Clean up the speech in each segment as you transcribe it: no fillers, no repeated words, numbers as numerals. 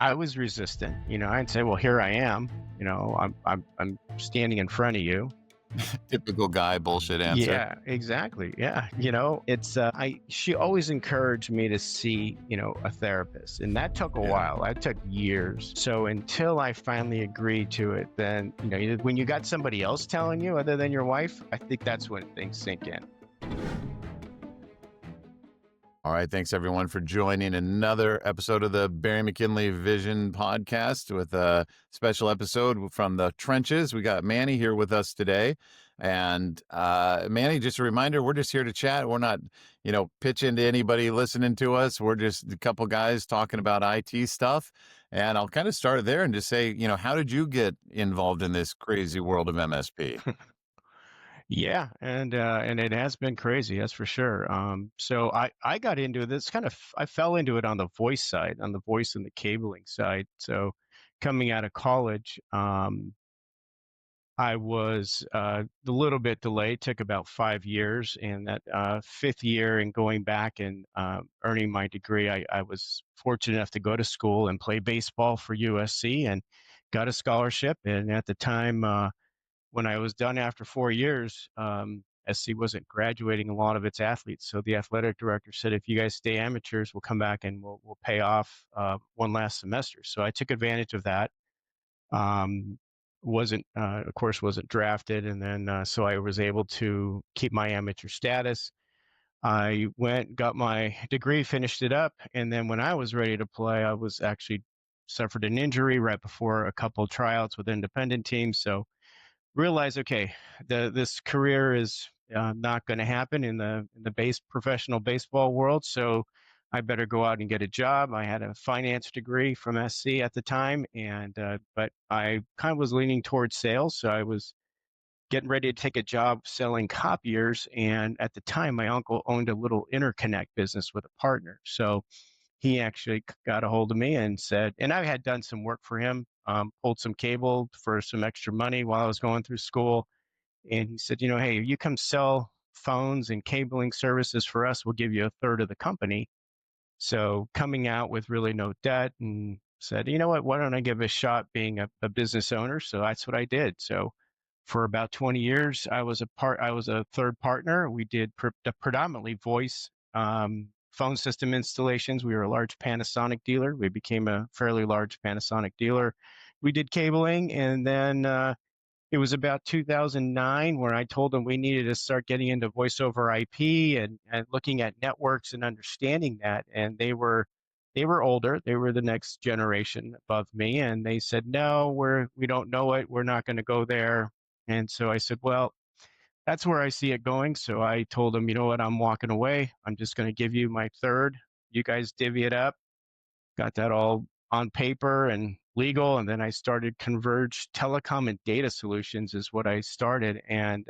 I was resistant. I'd say, well, here I am. I'm standing in front of you. Typical guy bullshit answer. Yeah, exactly. Yeah. She always encouraged me to see, a therapist, and that took a Yeah. while. That took years. So until I finally agreed to it, then, when you got somebody else telling you other than your wife, I think that's when things sink in. All right. Thanks, everyone, for joining another episode of the Barry McKinley Vision Podcast with a special episode from the trenches. We got Manny here with us today. And Manny, just a reminder, we're just here to chat. We're not, pitching to anybody listening to us. We're just a couple guys talking about IT stuff. And I'll kind of start there and just say, how did you get involved in this crazy world of MSP? Yeah, and it has been crazy, that's for sure. So I got into this I fell into it on the voice side, on the voice and the cabling side. So coming out of college, I was a little bit delayed, took about 5 years, and that fifth year and going back and earning my degree, I was fortunate enough to go to school and play baseball for USC and got a scholarship. And at the time, when I was done after 4 years, SC wasn't graduating a lot of its athletes. So the athletic director said, if you guys stay amateurs, we'll come back and we'll pay off one last semester. So I took advantage of that. Of course, wasn't drafted. And then, so I was able to keep my amateur status. I went, got my degree, finished it up. And then when I was ready to play, I was actually suffered an injury right before a couple of tryouts with independent teams. So realize, okay, this career is not going to happen in the professional baseball world. So I better go out and get a job. I had a finance degree from SC at the time, and but I kind of was leaning towards sales. So I was getting ready to take a job selling copiers. And at the time, my uncle owned a little interconnect business with a partner. So he actually got a hold of me and said, and I had done some work for him, pulled some cable for some extra money while I was going through school. And he said, hey, you come sell phones and cabling services for us, we'll give you a third of the company. So coming out with really no debt, and said, you know what, why don't I give a shot being a business owner? So that's what I did. So for about 20 years, I was a third partner. We did predominantly voice phone system installations. We were a large Panasonic dealer. We became a fairly large Panasonic dealer. We did cabling, and then it was about 2009 where I told them we needed to start getting into voice over IP and looking at networks and understanding that. And they were older. They were the next generation above me, and they said, no, we don't know it. We're not going to go there. And so I said, well, that's where I see it going. So I told them, you know what, I'm walking away. I'm just going to give you my third. You guys divvy it up. Got that all on paper and legal. And then I started Converged Telecom and Data Solutions is what I started. And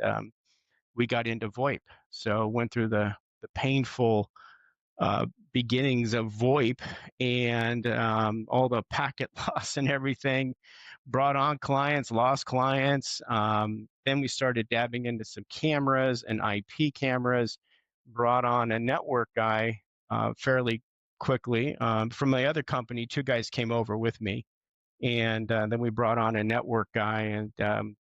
we got into VoIP. So went through the painful beginnings of VoIP and all the packet loss and everything. Brought on clients, lost clients. Then we started dabbing into some cameras and IP cameras. Brought on a network guy fairly quickly. From my other company, two guys came over with me. And then we brought on a network guy and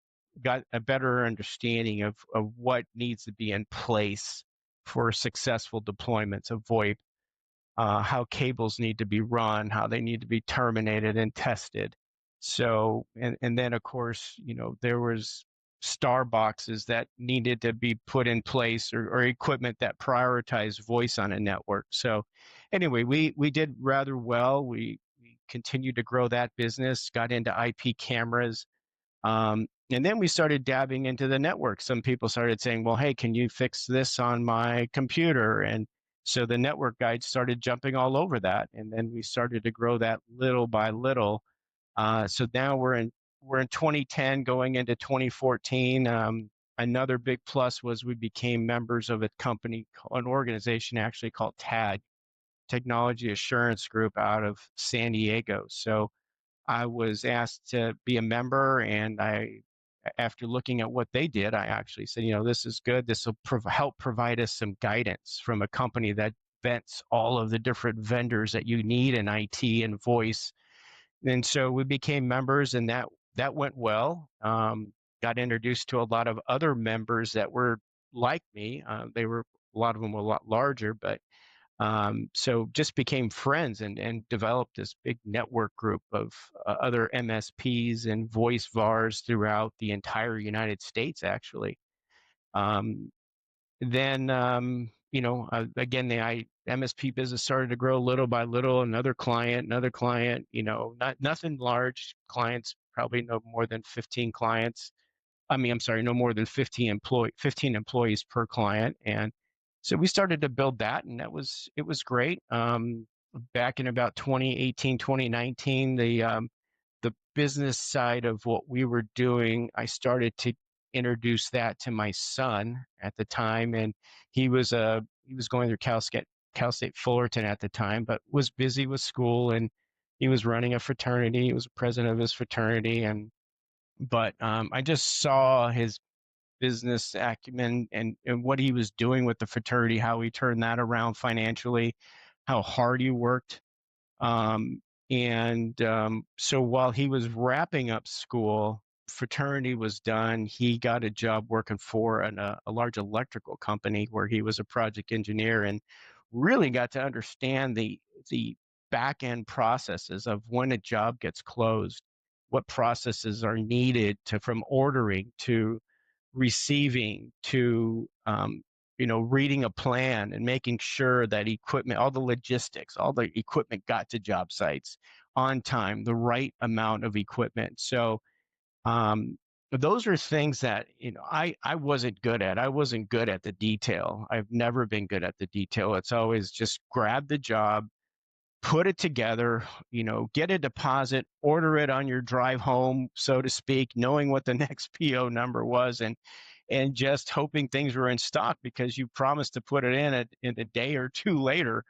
got a better understanding of what needs to be in place for successful deployments of VoIP, how cables need to be run, how they need to be terminated and tested. So, and then of course, there was star boxes that needed to be put in place or equipment that prioritized voice on a network. So anyway, we did rather well. We continued to grow that business, got into IP cameras. And then we started dabbing into the network. Some people started saying, well, hey, can you fix this on my computer? And so the network guys started jumping all over that. And then we started to grow that little by little. So now we're in 2010 going into 2014. Another big plus was we became members of an organization actually called TAG, Technology Assurance Group, out of San Diego. So I was asked to be a member, and after looking at what they did, I actually said, this is good. This will help provide us some guidance from a company that vets all of the different vendors that you need in IT and voice. And so we became members, and that went well. Got introduced to a lot of other members that were like me. They were a lot of them were a lot larger, but so just became friends and developed this big network group of other MSPs and voice VARs throughout the entire United States, actually. Um, then, again, the MSP business started to grow little by little. Another client, nothing large clients, probably no more than 15 clients. I'm sorry, no more than 15 employees per client. And so we started to build that, and it was great. Back in about 2018, 2019, the business side of what we were doing, I started to introduce that to my son at the time, and he was going through Cal State Fullerton at the time, but was busy with school, and he was running a fraternity. He was president of his fraternity, but I just saw his business acumen and what he was doing with the fraternity, how he turned that around financially, how hard he worked. So while he was wrapping up school, fraternity was done. He got a job working for a large electrical company where he was a project engineer, and really got to understand the back end processes of when a job gets closed, what processes are needed from ordering to receiving to reading a plan and making sure that equipment, all the logistics, all the equipment got to job sites on time, the right amount of equipment. So um, those are things that I wasn't good at. I wasn't good at the detail. I've never been good at the detail. It's always just grab the job, put it together, get a deposit, order it on your drive home, so to speak, knowing what the next PO number was, and just hoping things were in stock because you promised to put it in a day or two later.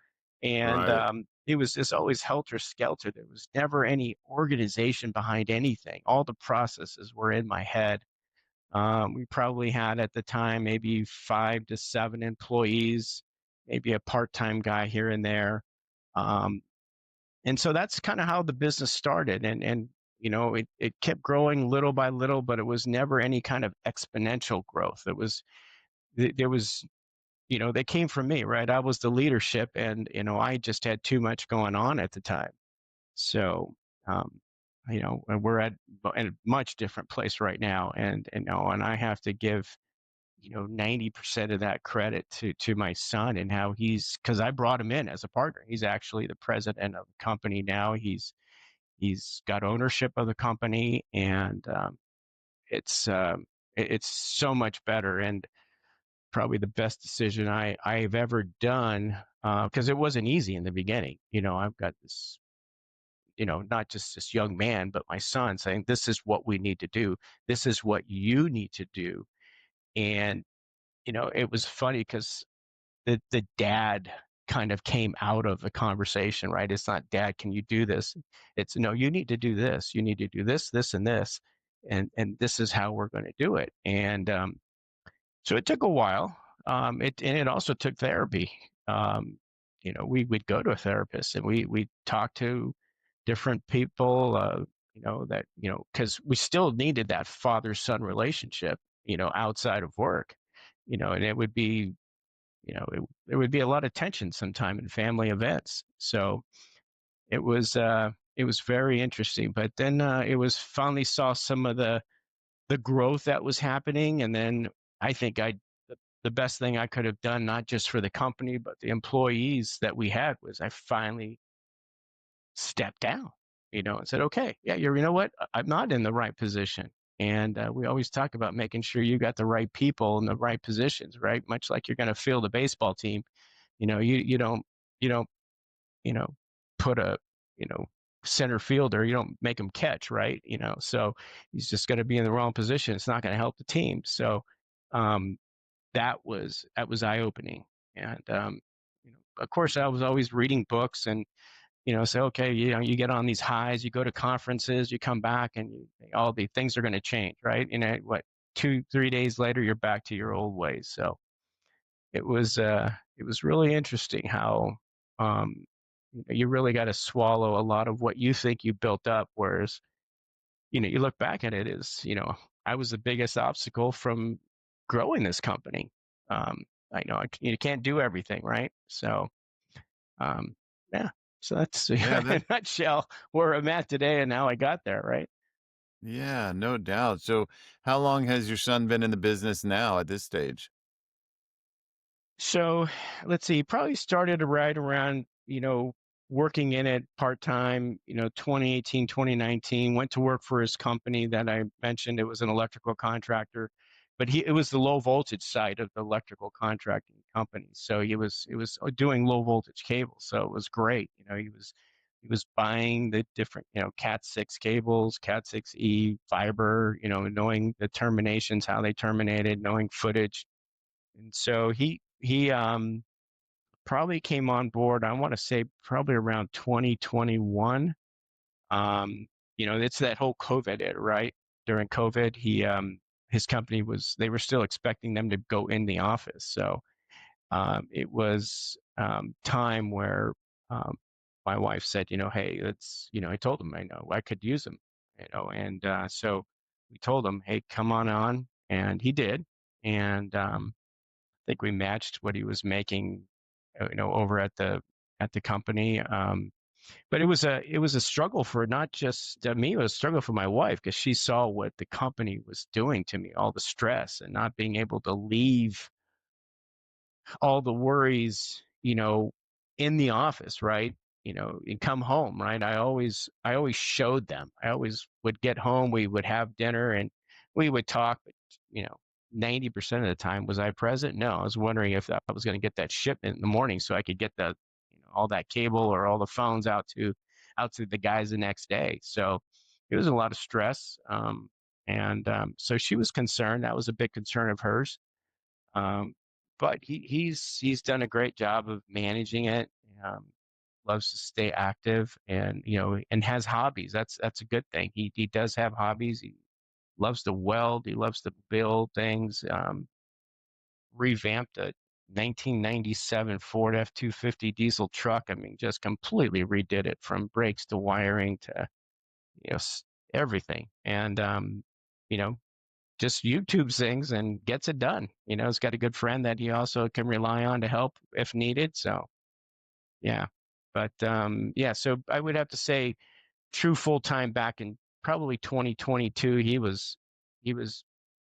And Right. it was just always helter skelter. There was never any organization behind anything. All the processes were in my head. We probably had at the time maybe 5 to 7 employees, maybe a part-time guy here and there. Um, and so that's kind of how the business started. And it kept growing little by little, but it was never any kind of exponential growth. There was, they came from me, right? I was the leadership, and, I just had too much going on at the time. So, um, and we're at a much different place right now. And I have to give, 90% of that credit to my son and how because I brought him in as a partner. He's actually the president of the company now. He's got ownership of the company, and it's it's so much better, and probably the best decision I've ever done, because it wasn't easy in the beginning. I've got this, not just this young man, but my son saying, "This is what we need to do. This is what you need to do." And it was funny because the dad kind of came out of the conversation, right? It's not, "Dad, can you do this?" It's, "No, you need to do this. You need to do this, this, and this, and this is how we're going to do it." And so it took a while. It also took therapy. Um, we would go to a therapist, and we talk to different people. Because we still needed that father son relationship. Outside of work. And it would be there would be a lot of tension sometime in family events. So it was very interesting. But then it was finally saw some of the growth that was happening, and then I think the best thing I could have done, not just for the company but the employees that we had, was I finally stepped down, and said, "Okay, yeah, you know what? I'm not in the right position." And we always talk about making sure you got the right people in the right positions, right? Much like you're going to field a baseball team. You don't you know put a you know center fielder. You don't make him catch, right? So he's just going to be in the wrong position. It's not going to help the team. So um, that was eye opening. And of course, I was always reading books and say, okay, you get on these highs, you go to conferences, you come back, and all the things are going to change, right? What, 2, 3 days later, you're back to your old ways. So it was really interesting how you really got to swallow a lot of what you think you built up. Whereas, you look back at it as, I was the biggest obstacle from growing this company. Um, I know you can't do everything, right? So, um, yeah. So that's in Yeah, a nutshell where I'm at today and how I got there, right? yeah, no doubt. So, how long has your son been in the business now at this stage? So let's see, probably started right around, working in it part time, 2018, 2019, went to work for his company that I mentioned. It was an electrical contractor, but it was the low voltage side of the electrical contracting company. So it was doing low voltage cables. So it was great. He was buying the different, Cat 6 cables, Cat 6E fiber, knowing the terminations, how they terminated, knowing footage. And so he probably came on board, I want to say probably around 2021. It's that whole COVID era, right? During COVID, his company they were still expecting them to go in the office. So it was time where um, my wife said, hey, I told him I know I could use him, and so we told him, hey, come on, and he did. And think we matched what he was making, over at the company. But it was a struggle for not just me; it was a struggle for my wife because she saw what the company was doing to me, all the stress, and not being able to leave all the worries, in the office, right? And come home, right? I always showed them. I always would get home, we would have dinner and we would talk, but, you know, 90% of the time, was I present? No, I was wondering if I was going to get that shipment in the morning so I could get all that cable or all the phones out to the guys the next day. So it was a lot of stress. And so she was concerned. That was a big concern of hers. Um, but he's done a great job of managing it. Um, Loves to stay active, and and has hobbies. That's a good thing. He does have hobbies. He loves to weld. He loves to build things. Revamped a 1997 Ford F-250 diesel truck. I mean, just completely redid it from brakes to wiring to everything. And you know, just YouTubes things and gets it done. He's got a good friend that he also can rely on to help if needed. So yeah, but yeah. So I would have to say, true full time back in probably 2022. He was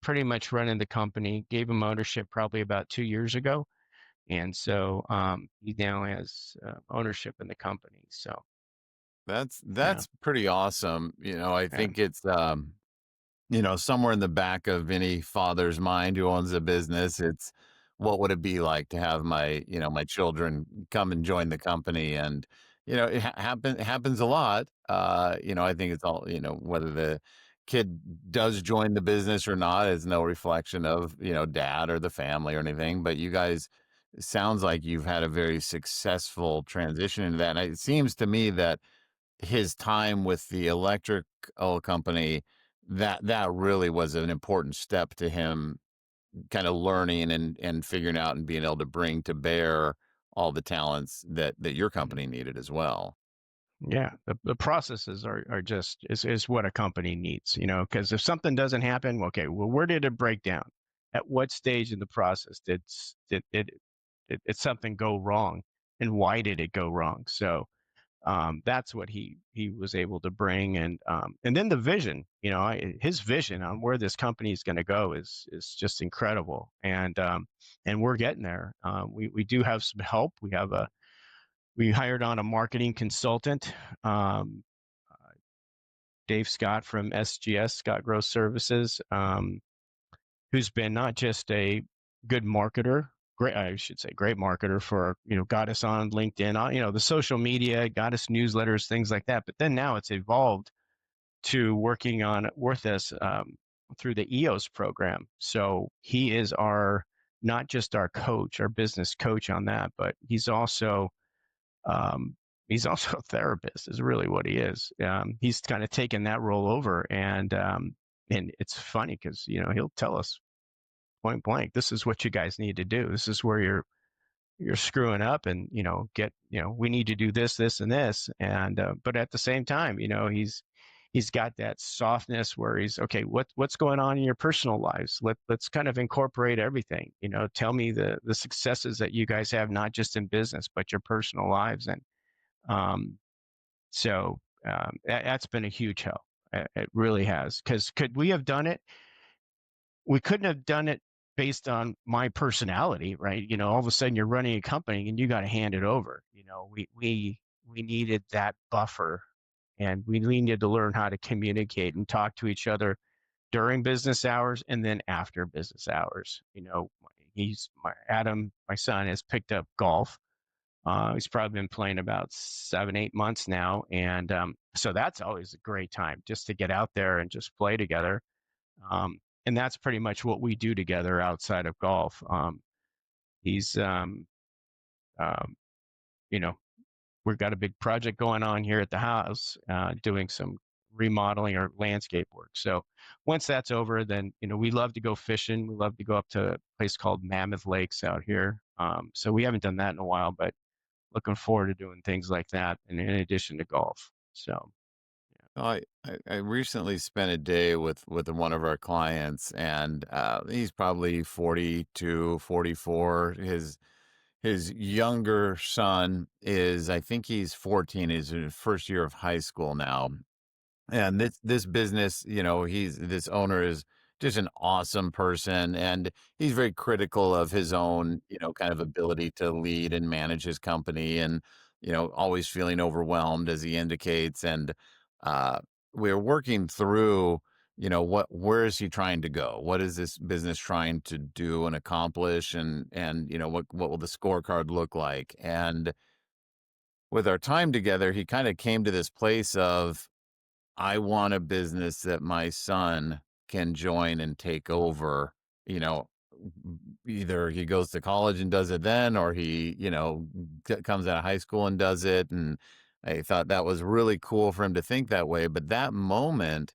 pretty much running the company. Gave him ownership probably about 2 years ago, and so he now has ownership in the company. So yeah, That's pretty awesome. I yeah, think it's somewhere in the back of any father's mind who owns a business, it's what would it be like to have my children come and join the company? And, happens a lot. I think it's all, whether the kid does join the business or not is no reflection of, dad or the family or anything. But you guys, it sounds like you've had a very successful transition into that. And it seems to me that his time with the electrical company, that really was an important step to him kind of learning and figuring out and being able to bring to bear all the talents that your mhm. company needed as well. Yeah. The processes are just is what a company needs. Because if something doesn't happen, okay, well, where did it break down? At what stage in the process did something go wrong, and why did it go wrong? So that's what he was able to bring. And then the vision, his vision on where this company is going to go is just incredible. And we're getting there. We do have some help. We hired on a marketing consultant, um, Dave Scott from SGS, Scott Growth Services, who's been not just a good marketer, I should say, great marketer for, got us on LinkedIn, the social media, got us newsletters, things like that. But then now it's evolved to working on with us through the EOS program. So he is not just our coach, our business coach on that, but um, he's also a therapist is really what he is. He's kind of taken that role over, and it's funny because he'll tell us point blank, this is what you guys need to do. This is where you're screwing up, and we need to do this, this, and this. And but at the same time, he's got that softness where he's okay. What's going on in your personal lives? Let's kind of incorporate everything. Tell me the successes that you guys have, not just in business but your personal lives. And um, that's been a huge help. It really has. Because could we have done it? We couldn't have done it based on my personality, right? All of a sudden you're running a company and you got to hand it over. We needed that buffer, and we needed to learn how to communicate and talk to each other during business hours and then after business hours. Adam, my son, has picked up golf. He's probably been playing about 7, 8 months now, and so that's always a great time just to get out there and just play together. And that's pretty much what we do together outside of golf. He's, um, you know, we've got a big project going on here at the house, doing some remodeling or landscape work. So once that's over, then, we love to go fishing. We love to go up to a place called Mammoth Lakes out here. So we haven't done that in a while, but looking forward to doing things like that, and in addition to golf. So, Oh, I recently spent a day with one of our clients, and he's probably 42, 44. His younger son is, I think he's 14. He's in his first year of high school now. And this business, this owner is just an awesome person, and he's very critical of his own, kind of ability to lead and manage his company, and always feeling overwhelmed, as he indicates. And uh, we're working through, where is he trying to go? What is this business trying to do and accomplish? And what will the scorecard look like? And with our time together, he kind of came to this place of, I want a business that my son can join and take over. You know, Either he goes to college and does it then, or he, comes out of high school and does it. And I thought that was really cool for him to think that way. But that moment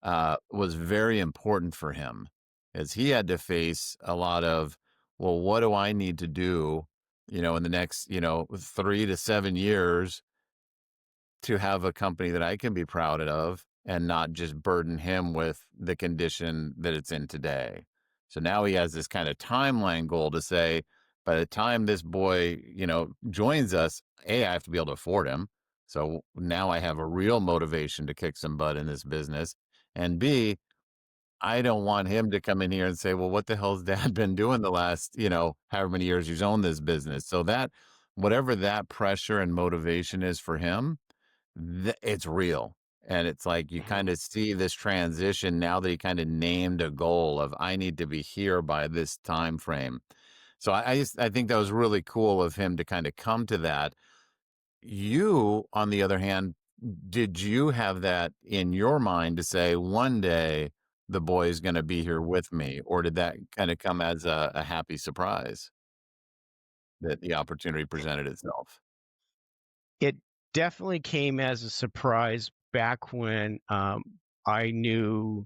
was very important for him, as he had to face a lot of, well, what do I need to do, in the next, 3 to 7 years to have a company that I can be proud of and not just burden him with the condition that it's in today. So now he has this kind of timeline goal to say, by the time this boy, joins us, A, I have to be able to afford him. So now I have a real motivation to kick some butt in this business. And B, I don't want him to come in here and say, well, what the hell's dad been doing the last, however many years he's owned this business. So that, whatever that pressure and motivation is for him, it's real. And it's like you mhm. kind of see this transition now that he kind of named a goal of, I need to be here by this time frame. So I think that was really cool of him to kind of come to that. You, on the other hand, did you have that in your mind to say, one day the boy is going to be here with me? Or did that kind of come as a happy surprise that the opportunity presented itself? It definitely came as a surprise back when I knew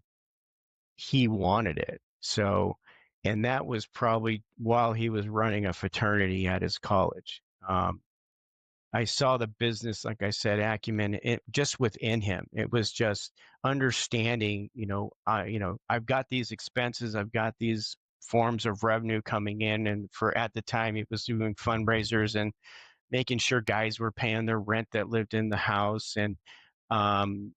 he wanted it. So, and that was probably while he was running a fraternity at his college. I saw the business, like I said, acumen just within him. It was just understanding, I've got these expenses, I've got these forms of revenue coming in. And for at the time, he was doing fundraisers and making sure guys were paying their rent that lived in the house. And um,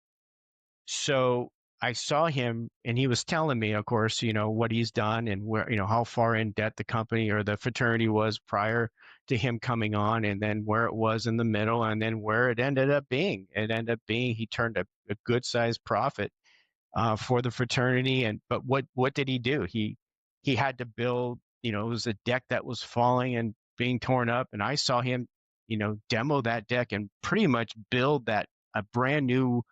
so I saw him, and he was telling me, of course, what he's done and where, how far in debt the company or the fraternity was prior to him coming on, and then where it was in the middle, and then where it ended up being. It ended up being he turned a good sized profit for the fraternity. But what did he do? He had to build. It was a deck that was falling and being torn up, and I saw him, demo that deck and pretty much build that a brand new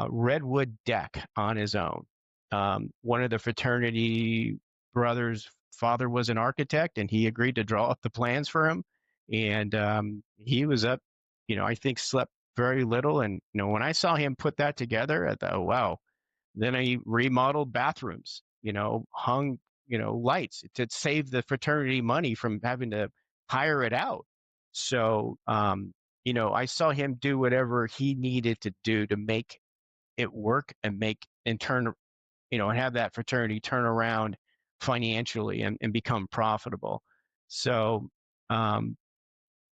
redwood deck on his own. One of the fraternity brothers' father was an architect, and he agreed to draw up the plans for him. And he was up, I think slept very little. And when I saw him put that together, I thought, oh, wow. Then he remodeled bathrooms, hung, lights to save the fraternity money from having to hire it out. So, I saw him do whatever he needed to do to make it work and turn, and have that fraternity turn around financially and become profitable. So, um,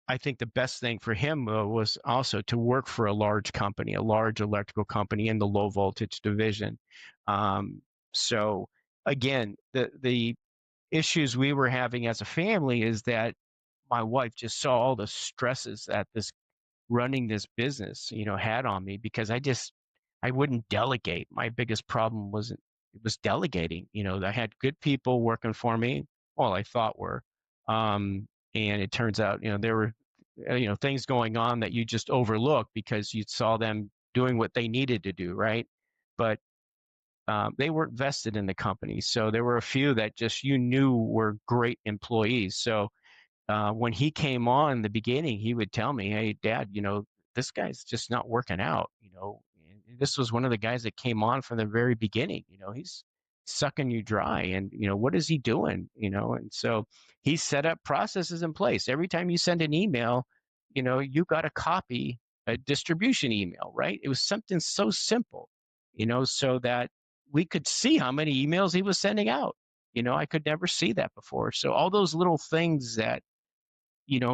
I think the best thing for him was also to work for a large company, a large electrical company in the low voltage division. Um, so again, the issues we were having as a family is that my wife just saw all the stresses that this running this business, had on me because I wouldn't delegate. My biggest problem was delegating. I had good people working for me, well, I thought were, and it turns out, there were, things going on that you just overlook because you saw them doing what they needed to do, right? But they weren't vested in the company, so there were a few that just you knew were great employees. So when he came on in the beginning, he would tell me, "Hey, Dad, this guy's just not working out." And this was one of the guys that came on from the very beginning. He's sucking you dry, and what is he doing? And so he set up processes in place. Every time you send an email, you got to copy a distribution email, right? It was something so simple, so that we could see how many emails he was sending out. I could never see that before. So all those little things that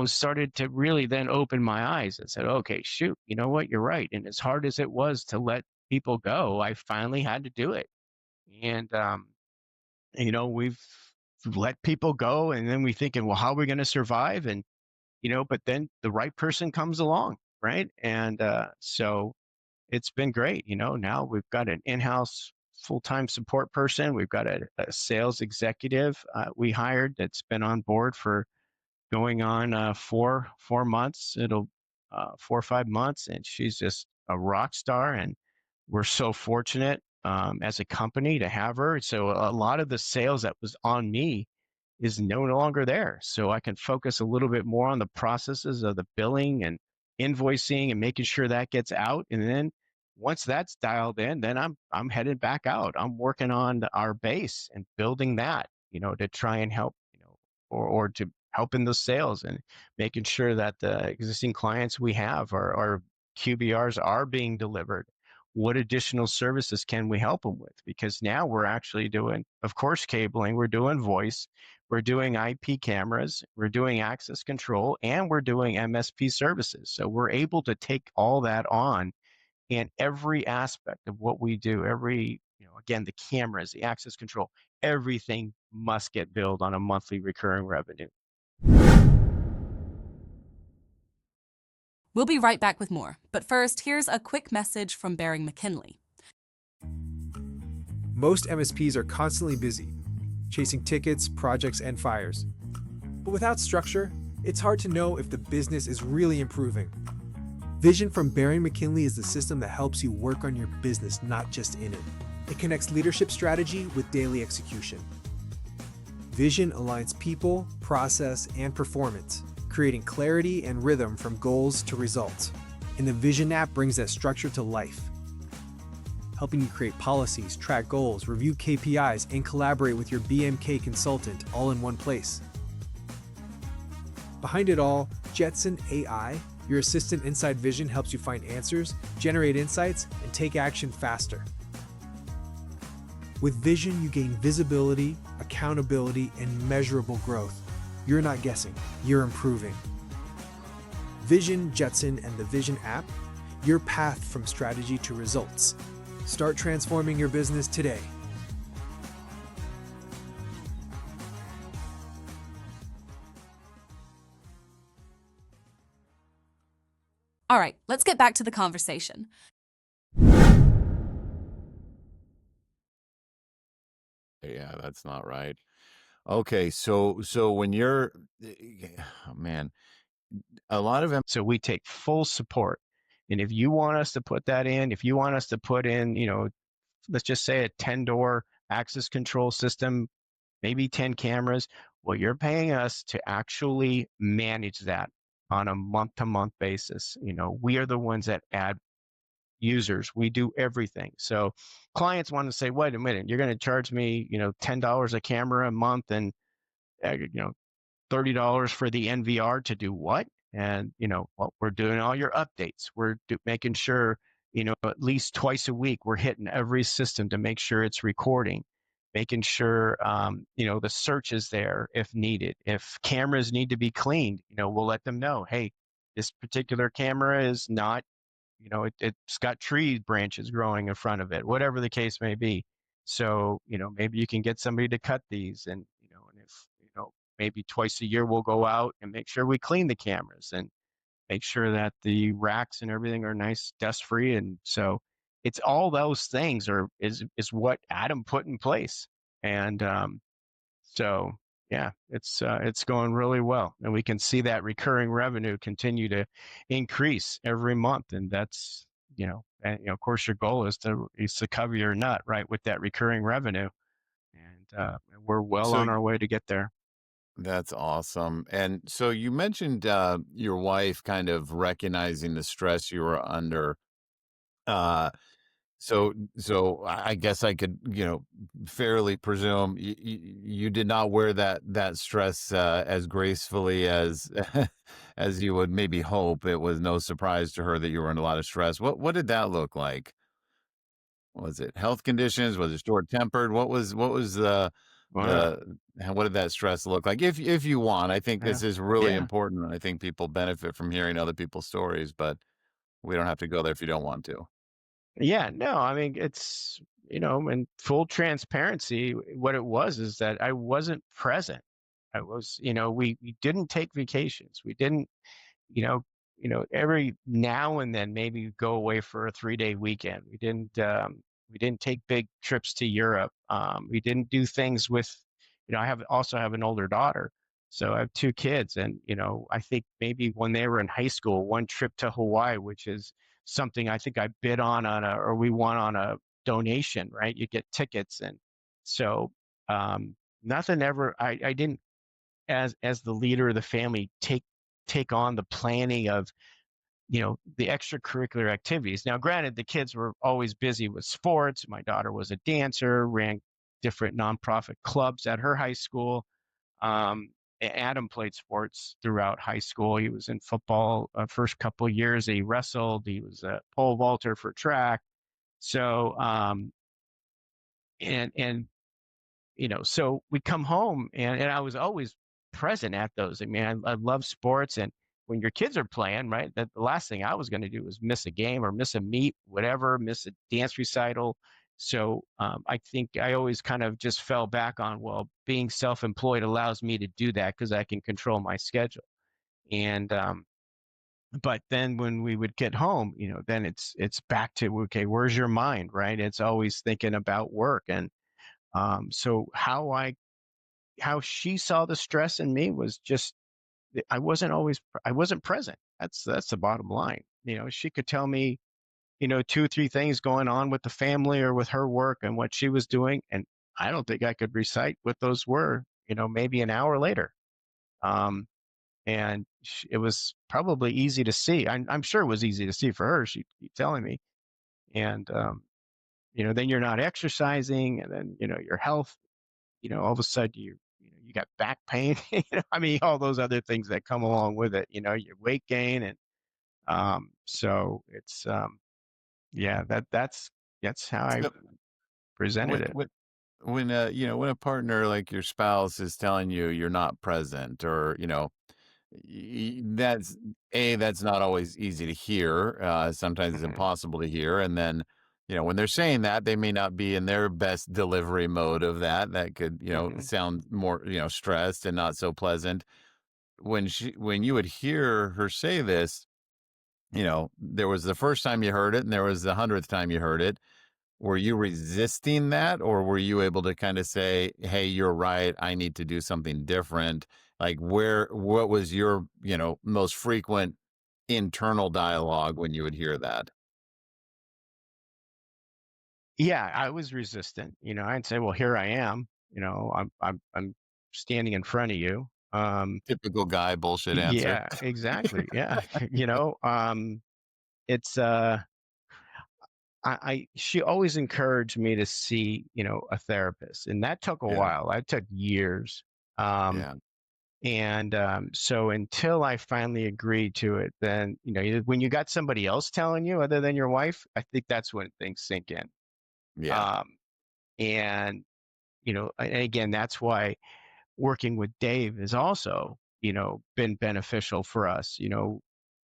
started to really then open my eyes and said, okay, shoot, you know what? You're right. And as hard as it was to let people go, I finally had to do it. And, we've let people go and then we thinking, well, how are we going to survive? And, but then the right person comes along. Right. And, so it's been great. Now we've got an in-house full-time support person. We've got a sales executive we hired that's been on board for going on 4 months. It'll 4 or 5 months, and she's just a rock star. And we're so fortunate as a company to have her. So a lot of the sales that was on me is no longer there. So I can focus a little bit more on the processes of the billing and invoicing and making sure that gets out. And then once that's dialed in, then I'm headed back out. I'm working on our base and building that, to try and help, or to help in the sales and making sure that the existing clients we have, our QBRs are being delivered. What additional services can we help them with? Because now we're actually doing, of course, cabling, we're doing voice, we're doing IP cameras, we're doing access control, and we're doing MSP services. So we're able to take all that on, and every aspect of what we do, again, the cameras, the access control, everything must get billed on a monthly recurring revenue. We'll be right back with more, but first, here's a quick message from Barry McKinley. Most MSPs are constantly busy, chasing tickets, projects, and fires. But without structure, it's hard to know if the business is really improving. Vision from Barry McKinley is the system that helps you work on your business, not just in it. It connects leadership strategy with daily execution. Vision aligns people, process, and performance, creating clarity and rhythm from goals to results. And the Vision app brings that structure to life, helping you create policies, track goals, review KPIs, and collaborate with your BMK consultant all in one place. Behind it all, Jetson AI, your assistant inside Vision, helps you find answers, generate insights, and take action faster. With Vision, you gain visibility, accountability, and measurable growth. You're not guessing, you're improving. Vision, Jetson, and the Vision app, your path from strategy to results. Start transforming your business today. All right, let's get back to the conversation. Yeah, that's not right. Okay, so when you're, oh man, a lot of them. So we take full support. And if you want us to put that in, if you want us to put in, let's just say a 10-door access control system, maybe 10 cameras, well, you're paying us to actually manage that on a month-to-month basis. We are the ones that add users. We do everything. So clients want to say, wait a minute, you're going to charge me, $10 a camera a month, and $30 for the NVR to do what? And, well, we're doing all your updates. We're making sure, at least twice a week, we're hitting every system to make sure it's recording, making sure, the search is there if needed. If cameras need to be cleaned, we'll let them know, hey, this particular camera is not, it's got tree branches growing in front of it, whatever the case may be. So, maybe you can get somebody to cut these and if, maybe twice a year we'll go out and make sure we clean the cameras and make sure that the racks and everything are nice, dust free. And so it's all those things is what Adam put in place. And so yeah, it's going really well, and we can see that recurring revenue continue to increase every month, and that's of course your goal is to cover your nut right with that recurring revenue, and we're well So on our way to get there. that's awesome. And so you mentioned your wife kind of recognizing the stress you were under. Uh, so I guess I could, fairly presume you did not wear that stress as gracefully as as you would maybe hope. It was no surprise to her that you were in a lot of stress. What did that look like? Was it health conditions? Was it short tempered? What was Wow. what did that stress look like? If you want, I think Yeah. this is really Yeah. important. I think people benefit from hearing other people's stories, but we don't have to go there if you don't want to. Yeah, no, I mean, it's, in full transparency, what it was is that I wasn't present. I was, we didn't take vacations. We didn't, you know, every now and then maybe go away for a 3-day weekend. We didn't take big trips to Europe. We didn't do things with, I also have an older daughter. So I have two kids, and I think maybe when they were in high school, one trip to Hawaii, which is something I think I bid or we won on a donation, right? You get tickets, and so nothing ever. I didn't, as the leader of the family, take on the planning of the extracurricular activities. Now, granted, the kids were always busy with sports. My daughter was a dancer, ran different nonprofit clubs at her high school. um, Adam played sports throughout high school. He was in football first couple of years. He wrestled. He was a pole vaulter for track. So and so we come home, and I was always present at those. I mean, I love sports, and when your kids are playing, right, that the last thing I was going to do was miss a game or miss a meet, whatever, miss a dance recital. So I think I always kind of just fell back on, well, being self-employed allows me to do that because I can control my schedule. And but then when we would get home, then it's back to, okay, where's your mind, right? It's always thinking about work. And so how she saw the stress in me was just, I wasn't present. That's the bottom line. She could tell me, 2 or 3 things going on with the family or with her work and what she was doing, and I don't think I could recite what those were, maybe an hour later. Um, and it was probably easy to see. I'm sure it was easy to see for her. She'd keep telling me, and then you're not exercising, and then your health, all of a sudden you got back pain. I mean, all those other things that come along with it. Your weight gain, and so it's yeah, that's how I So presented when it. when when when a partner like your spouse is telling you you're not present, or that's that's not always easy to hear. Sometimes it's Hmm. impossible to hear. And then, when they're saying that, they may not be in their best delivery mode of that. That could, Hmm. sound more, stressed and not so pleasant. When you would hear her say this, there was the first time you heard it and there was the 100th time you heard it. Were you resisting that, or were you able to kind of say, "Hey, you're right. I need to do something different"? Like, what was your, most frequent internal dialogue when you would hear that? Yeah, I was resistant. I'd say, well, here I am. I'm standing in front of you. Typical guy bullshit answer. Yeah, exactly. Yeah. It's she always encouraged me to see, a therapist, and that took a Yeah, while. That took years. Um, yeah. And so until I finally agreed to it, then, when you got somebody else telling you other than your wife, I think that's when things sink in. Yeah. And, and again, that's why working with Dave has also, been beneficial for us.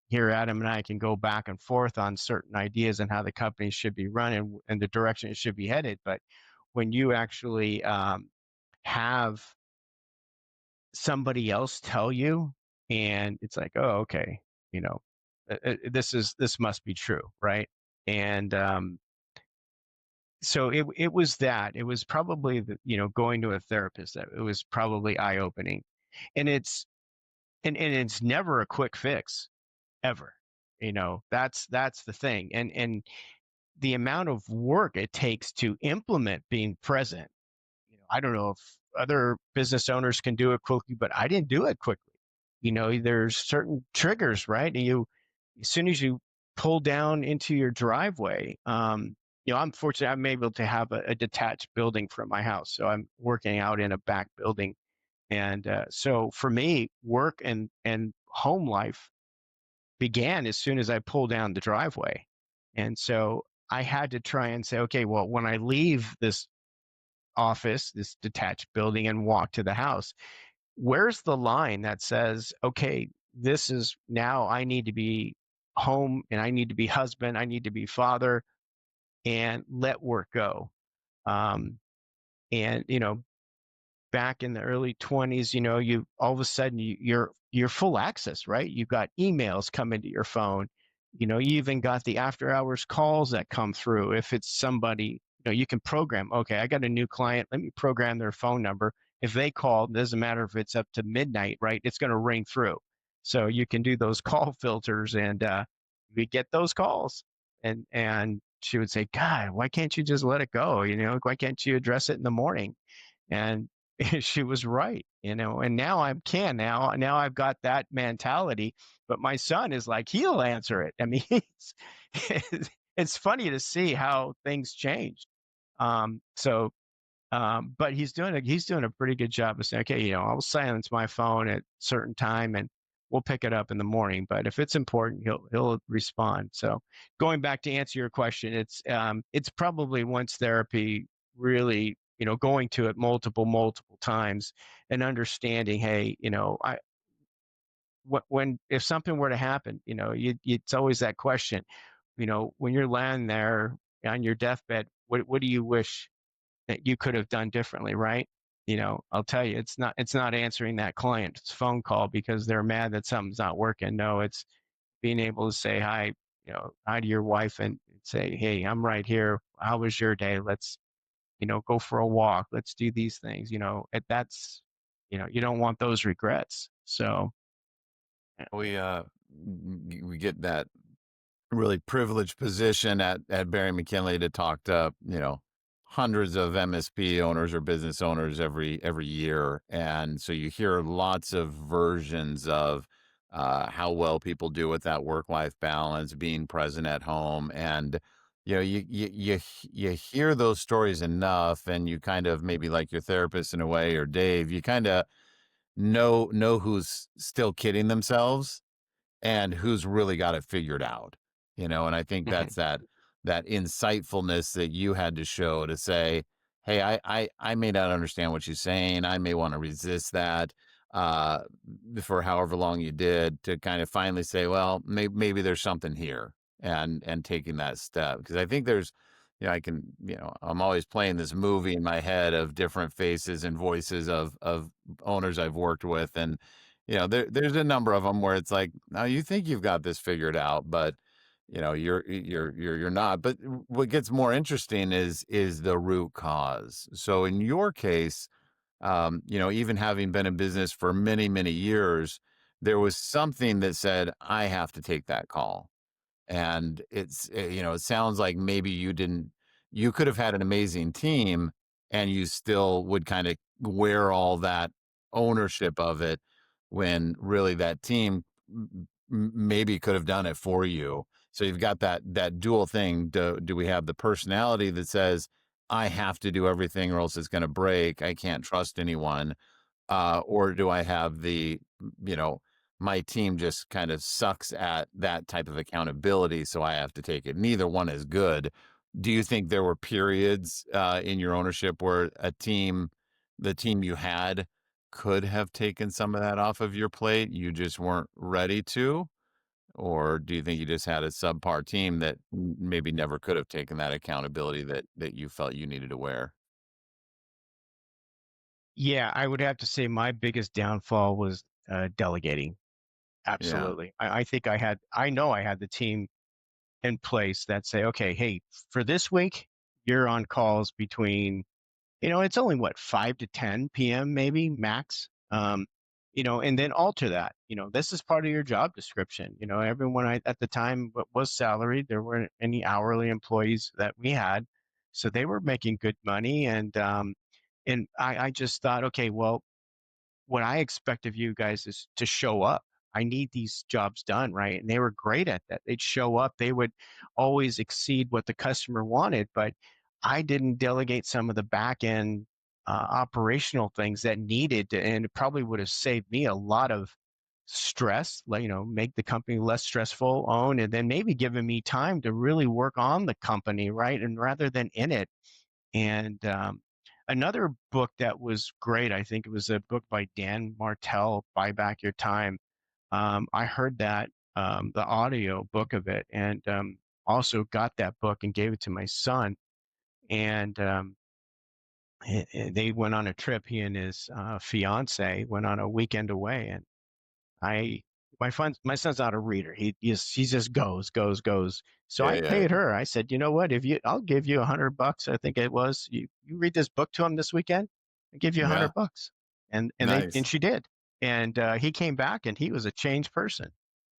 Here Adam and I can go back and forth on certain ideas and how the company should be run and the direction it should be headed. But when you actually have somebody else tell you, and it's like, oh, okay, this must be true, right? And so it was that. It was probably going to a therapist. That it was probably eye opening, and it's never a quick fix ever. That's the thing, and the amount of work it takes to implement being present. I don't know if other business owners can do it quickly, but I didn't do it quickly. There's certain triggers, right? And as soon as you pull down into your driveway, I'm fortunate I'm able to have a detached building from my house. So I'm working out in a back building. And so for me, work and home life began as soon as I pulled down the driveway. And so I had to try and say, okay, well, when I leave this office, this detached building, and walk to the house, where's the line that says, okay, this is now I need to be home and I need to be husband, I need to be father, and let work go. And back in the early 20s, you all of a sudden you're full access, right? You've got emails come into your phone. You even got the after hours calls that come through. If it's somebody, you can program, okay, I got a new client, let me program their phone number. If they call, it doesn't matter if it's up to midnight, right? It's going to ring through. So you can do those call filters, and we get those calls. And she would say, God, why can't you just let it go? Why can't you address it in the morning? And she was right, and now now I've got that mentality, but my son is like, he'll answer it. I mean, it's funny to see how things change. But he's doing a pretty good job of saying, okay, I'll silence my phone at certain time and we'll pick it up in the morning. But if it's important, he'll respond. So going back to answer your question, it's probably once therapy really, going to it multiple times and understanding, hey, if something were to happen, it's always that question, when you're laying there on your deathbed, what do you wish that you could have done differently, right? I'll tell you, it's not answering that client's phone call because they're mad that something's not working. No, it's being able to say hi, hi to your wife and say, hey, I'm right here. How was your day? Let's, go for a walk. Let's do these things. That's, you don't want those regrets. So We get that really privileged position at Barry McKinley to talk to, hundreds of MSP owners or business owners every year. And so you hear lots of versions of how well people do with that work-life balance, being present at home. And, you hear those stories enough, and you kind of, maybe like your therapist in a way, or Dave, you kind of know who's still kidding themselves and who's really got it figured out, and I think mhm. that's that insightfulness that you had to show to say, hey, I may not understand what she's saying, I may want to resist that uh for however long you did, to kind of finally say, well, maybe there's something here, and taking that step. Because I think there's, I can, I'm always playing this movie in my head of different faces and voices of owners I've worked with, and there's a number of them where it's like, now you think you've got this figured out, but you're not. But what gets more interesting is the root cause. So in your case, even having been in business for many years, there was something that said, I have to take that call. And it sounds like maybe you could have had an amazing team, and you still would kind of wear all that ownership of it, when really that team maybe could have done it for you. So you've got that dual thing. Do we have the personality that says, I have to do everything or else it's going to break, I can't trust anyone? or do I have you know, my team just kind of sucks at that type of accountability, so I have to take it. Neither one is good. Do you think there were periods in your ownership where the team you had could have taken some of that off of your plate? You just weren't ready to? Or do you think you just had a subpar team that maybe never could have taken that accountability that you felt you needed to wear? Yeah, I would have to say my biggest downfall was delegating. Yeah. Absolutely. I know I had the team in place that say, okay, hey, for this week, you're on calls between, it's only what, 5 to 10 p.m. maybe max. And then alter that. This is part of your job description. Everyone at the time was salaried. There weren't any hourly employees that we had, so they were making good money. And I just thought, okay, well, what I expect of you guys is to show up. I need these jobs done, right? And they were great at that. They'd show up. They would always exceed what the customer wanted, but I didn't delegate some of the back end operational things that needed to, and it probably would have saved me a lot of stress, like, make the company less stressful, and then maybe giving me time to really work on the company, right? And rather than in it. And another book that was great, I think it was a book by Dan Martell, Buy Back Your Time. I heard that, the audio book of it, and also got that book and gave it to my son. And they went on a trip. He and his fiance went on a weekend away, and I my son's not a reader. He just goes. So Yeah, I yeah. paid her. I said, you know what? I'll give you $100. I think it was, you read this book to him this weekend. I give you Yeah. $100. And Nice. she did. And he came back and he was a changed person.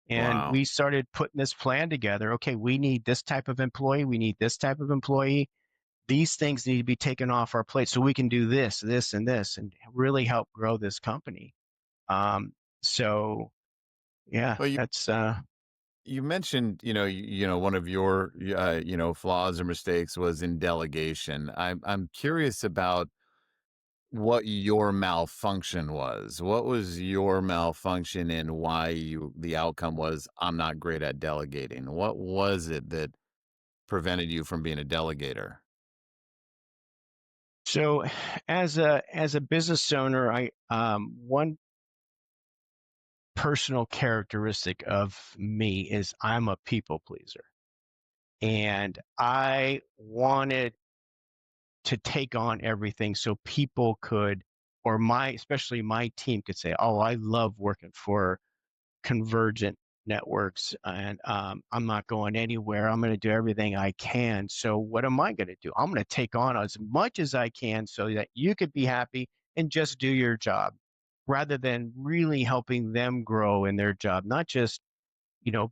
And Wow. we started putting this plan together. Okay, we need this type of employee. We need this type of employee. These things need to be taken off our plate so we can do this, and this, and really help grow this company. So yeah, Well, that's you mentioned, one of your, flaws or mistakes was in delegation. I'm curious about what your malfunction was. What was your malfunction and why the outcome was, I'm not great at delegating? What was it that prevented you from being a delegator? so as a business owner, I one personal characteristic of me is I'm a people pleaser. And I wanted to take on everything so people could, or especially my team could say, oh, I love working for Convergent Networks, and I'm not going anywhere. I'm going to do everything I can. So what am I going to do? I'm going to take on as much as I can so that you could be happy and just do your job, rather than really helping them grow in their job, not just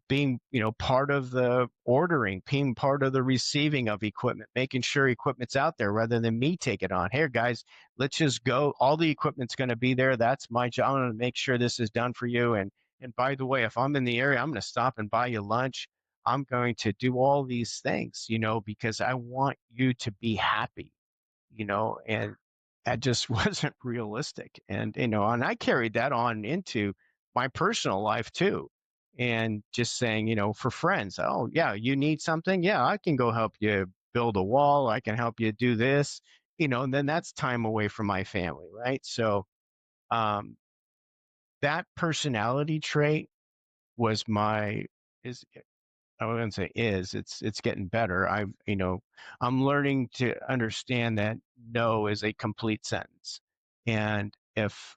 being, part of the ordering, being part of the receiving of equipment, making sure equipment's out there rather than me take it on. Here, guys, let's just go. All the equipment's going to be there. That's my job. I'm going to make sure this is done for you. And by the way, if I'm in the area, I'm going to stop and buy you lunch. I'm going to do all these things, because I want you to be happy, and that just wasn't realistic. And I carried that on into my personal life too. And just saying, for friends, oh, yeah, you need something? Yeah, I can go help you build a wall. I can help you do this, and then that's time away from my family, right? So, um, that personality trait was is I wouldn't say it's getting better. I'm learning to understand that no is a complete sentence. And if,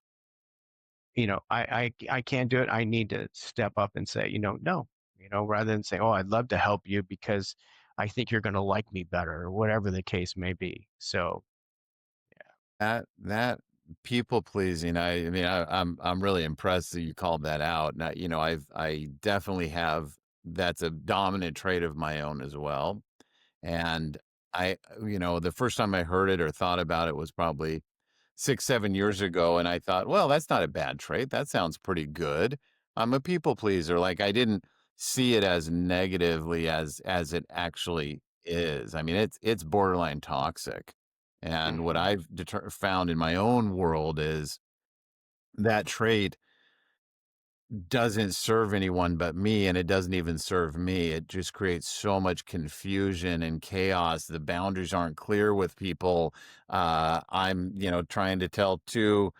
I can't do it, I need to step up and say, no, rather than say, oh, I'd love to help you because I think you're going to like me better, or whatever the case may be. So, That people pleasing, I'm really impressed that you called that out. Now, I definitely have, that's a dominant trait of my own as well. And the first time I heard it or thought about it was probably 6, 7 years ago. And I thought, well, that's not a bad trait. That sounds pretty good. I'm a people pleaser. Like, I didn't see it as negatively as it actually is. I mean, it's borderline toxic. And what mhm. I've found in my own world is that trait doesn't serve anyone but me, and it doesn't even serve me. It just creates so much confusion and chaos. The boundaries aren't clear with people. I'm, trying to tell two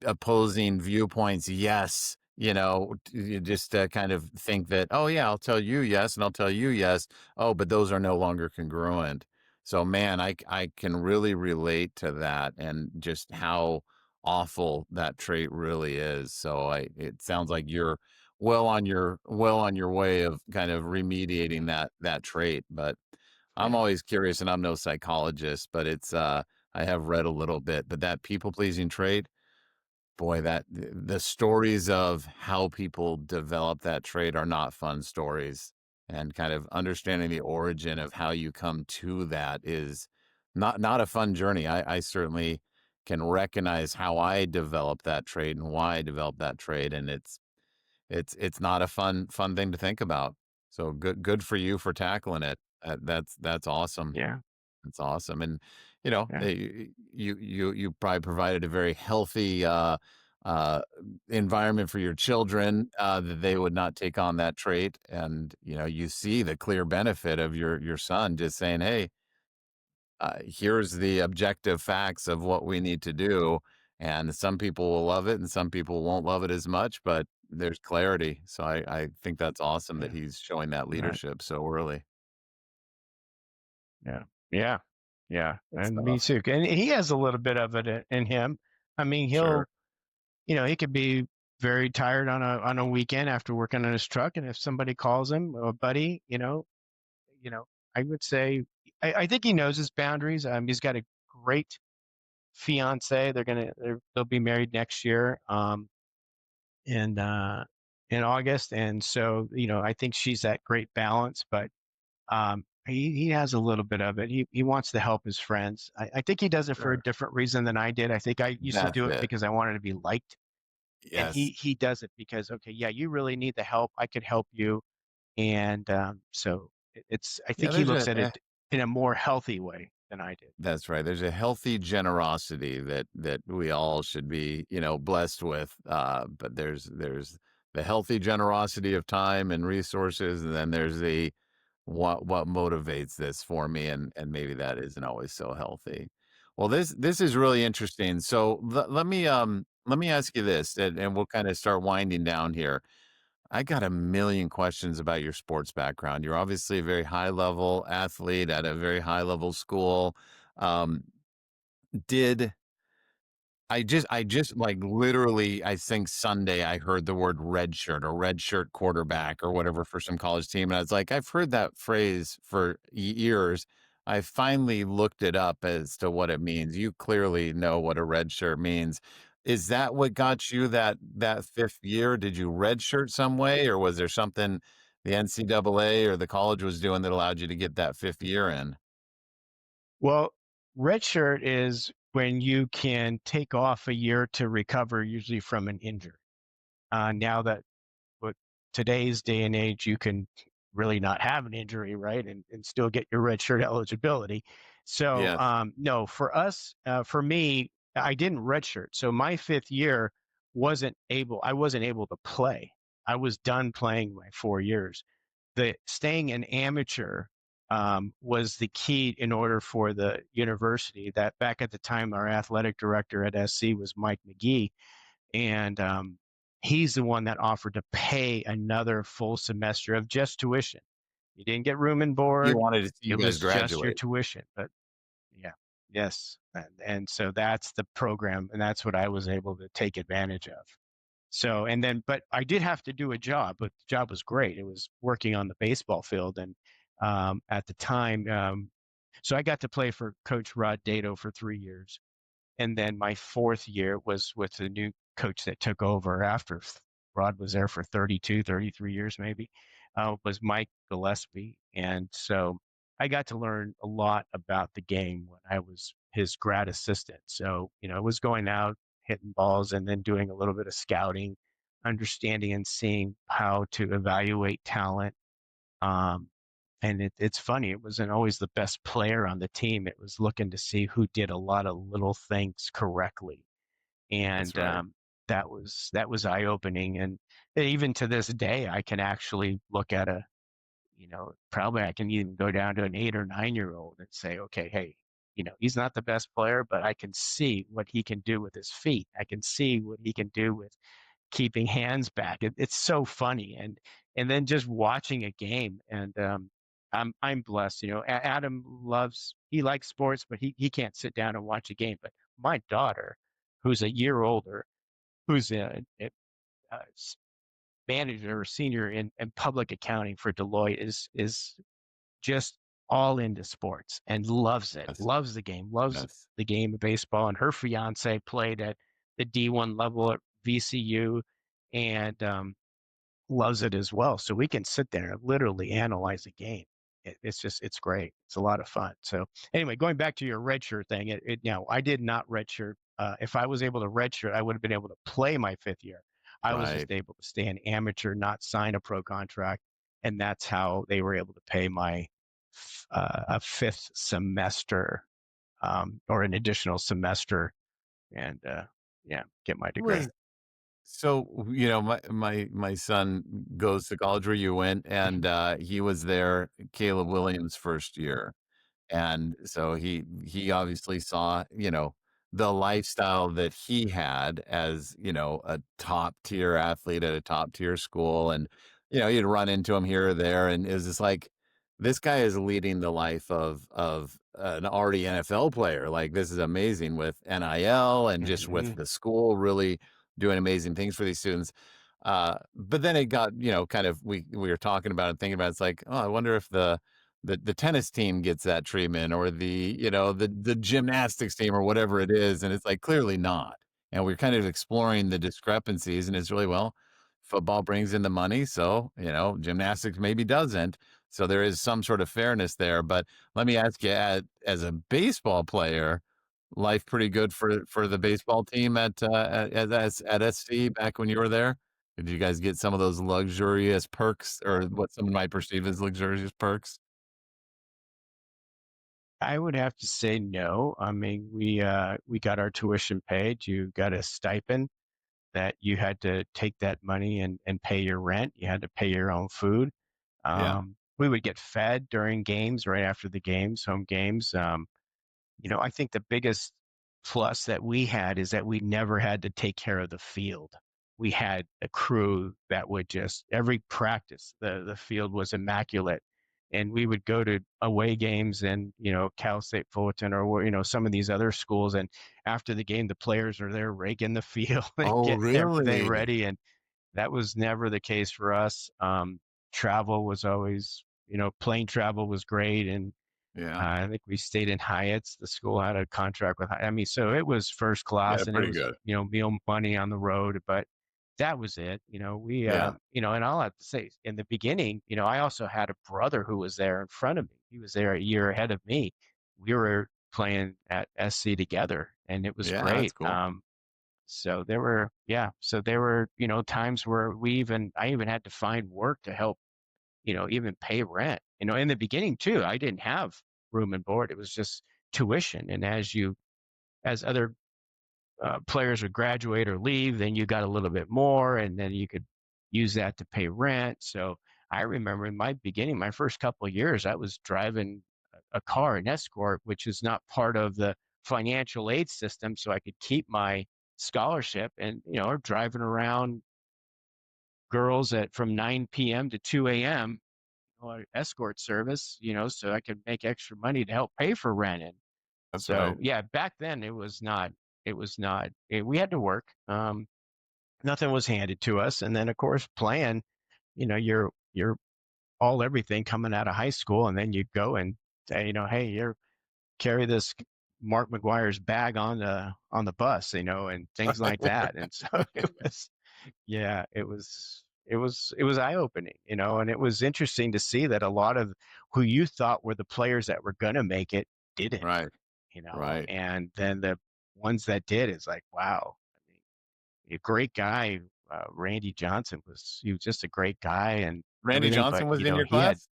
opposing viewpoints yes, you just kind of think that, oh yeah, I'll tell you yes and I'll tell you yes. Oh, but those are no longer congruent. So man, I can really relate to that, and just how awful that trait really is. So it sounds like you're well on your way of kind of remediating that trait. But I'm Yeah. always curious, and I'm no psychologist, but it's I have read a little bit, but that people pleasing trait, boy, that the stories of how people develop that trait are not fun stories. And kind of understanding the origin of how you come to that is not a fun journey. I certainly can recognize how I developed that trait and why I developed that trait, and it's not a fun thing to think about. So good for you for tackling it. That's awesome. Yeah. That's awesome. And Yeah. you probably provided a very healthy uh, environment for your children, that they would not take on that trait. And you see the clear benefit of your son just saying, "Hey, here's the objective facts of what we need to do." And some people will love it, and some people won't love it as much. But there's clarity. So I think that's awesome that Yeah. he's showing that Right. leadership so early. Yeah. Yeah. Yeah. Good And me stuff. too. And he has a little bit of it in him. I mean, Sure. he could be very tired on a weekend after working on his truck, and if somebody calls him, a buddy, you know, I would say I think he knows his boundaries. He's got a great fiance. They'll be married next year, in in August, and so I think she's that great balance. But he has a little bit of it. He wants to help his friends. I think he does it for a Sure. different reason than I did. I think I used to That's do it it. because I wanted to be liked, and Yes. he does it because, okay, yeah, you really need the help. I could help you, and so I Yeah, think he looks at it in a more healthy way than I did. that's right. There's a healthy generosity that we all should be, blessed with. But there's the healthy generosity of time and resources, and then there's the what motivates this for me, and maybe that isn't always so healthy. Well, this is really interesting. So let me ask you this, and we'll kind of start winding down here. I got a million questions about your sports background. You're obviously a very high level athlete at a very high level school. Um, did I just like literally, I think Sunday I heard the word red shirt or red shirt quarterback or whatever for some college team. And I was like, I've heard that phrase for years. I finally looked it up as to what it means. You clearly know what a red shirt means. Is that what got you that fifth year? Did you red shirt some way, or was there something the NCAA or the college was doing that allowed you to get that fifth year in? Well, redshirt is when you can take off a year to recover, usually from an injury. Now that with today's day and age, you can really not have an injury, right? And still get your red shirt eligibility. So, Yes. no, for us, for me, I didn't redshirt. So my fifth year I wasn't able to play. I was done playing my 4 years. The staying an amateur was the key in order for the university. That back at the time, our athletic director at SC was Mike McGee, and he's the one that offered to pay another full semester of just tuition. You didn't get room and You board. wanted to see It you guys was just your graduate. tuition. But yeah, yes. And so that's the program, and that's what I was able to take advantage of. So, and then, but I did have to do a job, but the job was great. It was working on the baseball field. And at the time, so I got to play for Coach Rod Dato for 3 years. And then my fourth year was with the new coach that took over after Rod was there for 32, 33 years, maybe, was Mike Gillespie. And so I got to learn a lot about the game when I was his grad assistant. So, I was going out, hitting balls, and then doing a little bit of scouting, understanding and seeing how to evaluate talent. Um, and it's funny, it wasn't always the best player on the team. It was looking to see who did a lot of little things correctly. That's And right. that was eye-opening. And even to this day, I can actually look at probably I can even go down to an 8 or 9-year-old and say, okay, hey, he's not the best player, but I can see what he can do with his feet. I can see what he can do with keeping hands back. It's so funny. And then just watching a game. And I'm blessed. Adam he likes sports, but he can't sit down and watch a game. But my daughter, who's a year older, who's a manager or senior in public accounting for Deloitte, is just all into sports and loves it, Yes. loves the game, loves Yes. the game of baseball. And her fiance played at the D1 level at VCU, and loves it as well. So we can sit there and literally analyze a game. It's great. It's a lot of fun. So anyway, going back to your redshirt thing, I did not redshirt. If I was able to redshirt, I would have been able to play my 5th year. I was Right. just able to stay an amateur, not sign a pro contract, and that's how they were able to pay my a 5th semester, or an additional semester, and get my degree. So, my son goes to college where you went, and he was there Caleb Williams' first year. And so he obviously saw, the lifestyle that he had as, a top tier athlete at a top tier school. And, you'd run into him here or there. And it was just like, this guy is leading the life of an already NFL player. Like, this is amazing with NIL and just with Mhm. the school really doing amazing things for these students. But then it got, kind of, we were talking about it, thinking about it, it's like, oh, I wonder if the tennis team gets that treatment, or the gymnastics team, or whatever it is. And it's like, clearly not. And we're kind of exploring the discrepancies, and it's really, well, football brings in the money, so gymnastics maybe doesn't. So there is some sort of fairness there. But let me ask you, as a baseball player, life pretty good for the baseball team at SC back when you were there? Did you guys get some of those luxurious perks, or what someone might perceive as luxurious perks? I would have to say no. I mean, we got our tuition paid. You got a stipend that you had to take that money and pay your rent. You had to pay your own food. Yeah. We would get fed during games, right after the games, home games. I think the biggest plus that we had is that we never had to take care of the field. We had a crew that would just, every practice, the field was immaculate. And we would go to away games and, Cal State Fullerton, or, some of these other schools. And after the game, the players are there raking the field and Oh, getting everything really? ready. And that was never the case for us. Travel was always, plane travel was great. And Yeah. I think we stayed in Hyatt's. The school had a contract with I mean, so it was first Yeah, class, and it pretty was, good. meal money on the road, but that was it. Yeah. And I'll have to say, in the beginning, I also had a brother who was there in front of me. He was there a year ahead of me. We were playing at SC together, and it was Yeah, that's great. cool. So there were, times where I even had to find work to help, even pay rent. In the beginning too, I didn't have room and board. It was just tuition. And as other players would graduate or leave, then you got a little bit more, and then you could use that to pay rent. So I remember in my beginning, my first couple of years, I was driving a car, an Escort, which is not part of the financial aid system, so I could keep my scholarship, and or driving around girls at from 9 p.m. to 2 a.m. or escort service, so I could make extra money to help pay for rent. And That's right. so, yeah, back then we had to work. Nothing was handed to us. And then of course playing, you're all everything coming out of high school. And then you go and say, hey, you're carry this Mark McGuire's bag on the bus, and things like that. And so it was, yeah, it was eye-opening, and it was interesting to see that a lot of who you thought were the players that were gonna make it didn't, Right. Right. and then the ones that did is like, wow. I mean, a great guy, Randy Johnson he was just a great guy and Randy everything, Johnson but was in your he had class?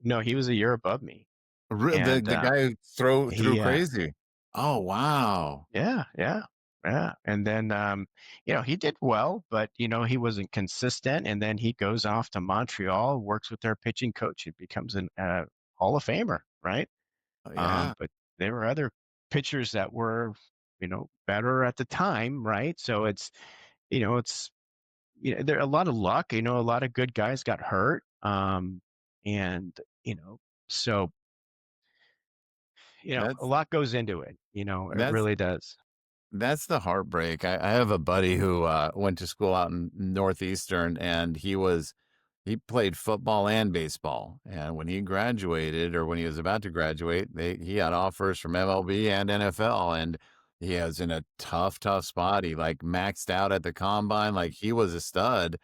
no, he was a year above me, The and the guy who threw he crazy? Oh, wow. yeah, yeah. Yeah. And then, he did well, but, he wasn't consistent. And then he goes off to Montreal, works with their pitching coach. He becomes an Hall of Famer, right? Oh, yeah. But there were other pitchers that were, better at the time, right? So it's, there a lot of luck, a lot of good guys got hurt. And, so, a That's lot goes into it, it that's really does. That's the heartbreak. I have a buddy who went to school out in Northeastern, and he played football and baseball. And when he graduated, or when he was about to graduate, he had offers from MLB and NFL, and he was in a tough spot. He like maxed out at the combine, like he was a stud,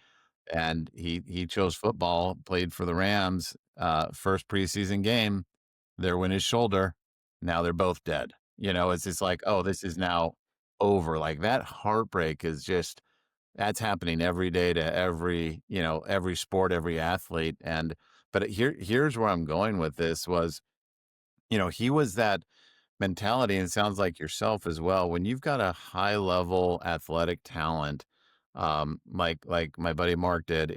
and he chose football, played for the Rams. First preseason game, there went his shoulder. Now they're both dead. It's just like, oh, this is now over. Like that heartbreak is just that's happening every day to every sport, every athlete. But here's where I'm going with this was, he was that mentality, and it sounds like yourself as well. When you've got a high level athletic talent, like my buddy Mark did,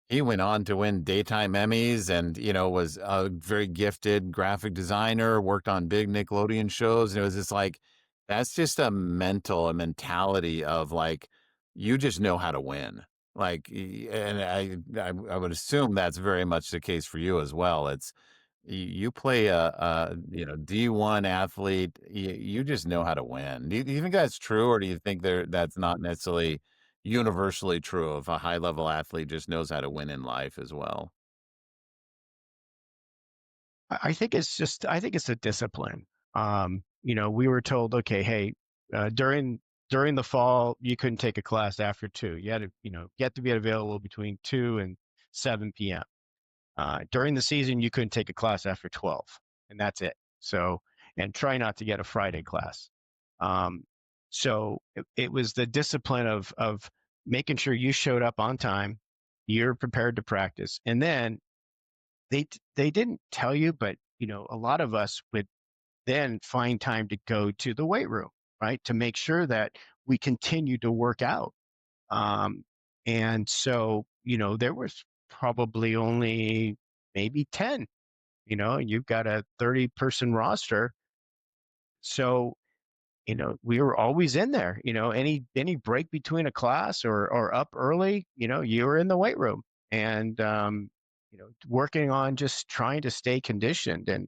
he went on to win daytime Emmys and, was a very gifted graphic designer, worked on big Nickelodeon shows. And it was just like, that's just a mentality of like, you just know how to win. Like, and I would assume that's very much the case for you as well. You play a D1 athlete, you just know how to win. Do you think that's true, or do you think that's not necessarily universally true if a high level athlete just knows how to win in life as well? I think it's a discipline. We were told, okay, hey, during the fall, you couldn't take a class after 2. You had to be available between 2 and 7 p.m. During the season, you couldn't take a class after 12, and that's it. So, and try not to get a Friday class. So it was the discipline of making sure you showed up on time, you're prepared to practice, and then they didn't tell you, but a lot of us would then find time to go to the weight room, right, to make sure that we continue to work out. And so there was probably only maybe 10. You've got a 30-person roster, so we were always in there. Any break between a class or up early, you were in the weight room and working on just trying to stay conditioned. And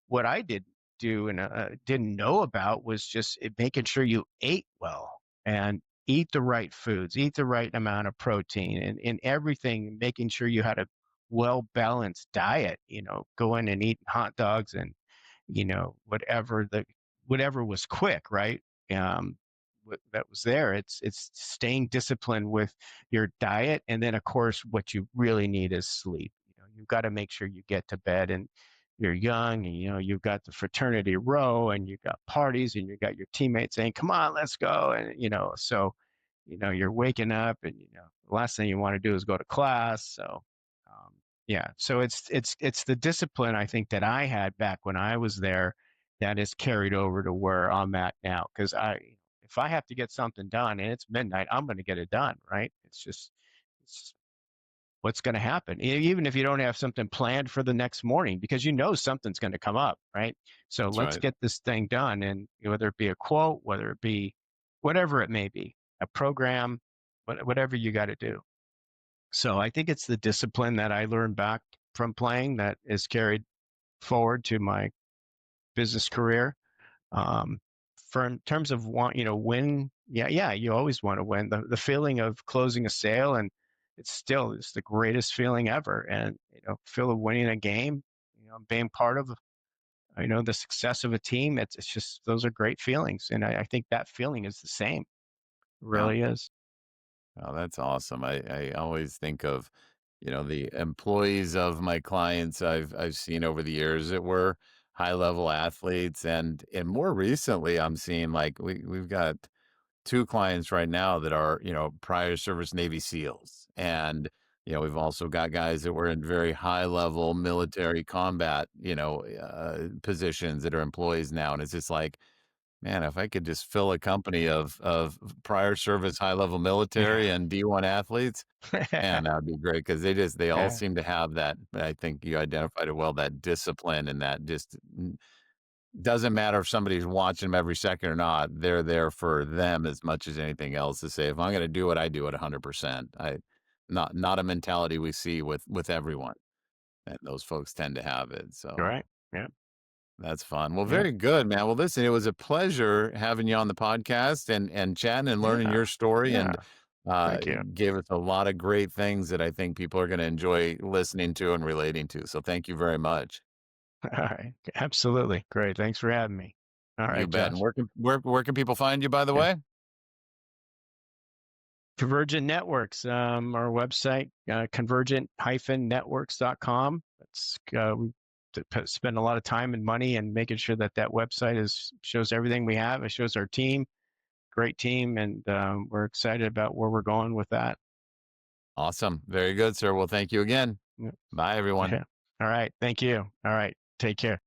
what I did do and didn't know about was just making sure you ate well and eat the right foods, eat the right amount of protein and everything, making sure you had a well balanced diet, going and eating hot dogs and whatever whatever was quick, right? Um, that was there. It's staying disciplined with your diet, and then of course, what you really need is sleep. You've got to make sure you get to bed, and you're young, and you've got the fraternity row, and you've got parties, and you've got your teammates saying, "Come on, let's go," and so you're waking up, and the last thing you want to do is go to class. So yeah, so it's the discipline I think that I had back when I was there that is carried over to where I'm at now. Because if I have to get something done and it's midnight, I'm going to get it done, right? It's what's going to happen, even if you don't have something planned for the next morning, because something's going to come up, right? So That's let's right. get this thing done, and whether it be a quote, whether it be whatever it may be, a program, whatever you got to do. So I think it's the discipline that I learned back from playing that is carried forward to my business career. For in terms of win, yeah, you always want to win. The feeling of closing a sale, and it's the greatest feeling ever. And feel of winning a game, being part of the success of a team. It's just those are great feelings, and I think that feeling is the same. It Yeah. really is. Oh, that's awesome. I always think of, the employees of my clients I've seen over the years that were high level athletes, and more recently I'm seeing like we've got two clients right now that are, prior service Navy SEALs. And, we've also got guys that were in very high level military combat, positions that are employees now. And it's just like, Man, if I could just fill a company of prior service, high level military, Yeah. and D1 athletes, man, that would be great because they all Yeah. seem to have that. I think you identified it well, that discipline and that just doesn't matter if somebody's watching them every second or not. They're there for them as much as anything else to say, if I'm going to do it, I do it 100%. Not a mentality we see with everyone. And those folks tend to have it. All So right. Yeah. that's fun. Well, Yeah. very good, man. Well, listen, it was a pleasure having you on the podcast and chatting and learning Yeah. your story, Yeah. and Thank you. gave us a lot of great things that I think people are going to enjoy listening to and relating to. So thank you very much. All right. Absolutely. Great. Thanks for having me. All You right, bet. And Josh. where can people find you, by the Yeah. way? Convergent Networks, our website, convergent-networks.com. We spend a lot of time and money and making sure that website shows everything we have. It shows our team, great team, and we're excited about where we're going with that. Awesome. Very good, sir. Well, thank you again. Yeah. Bye, everyone. Yeah. All right. Thank you. All right. Take care.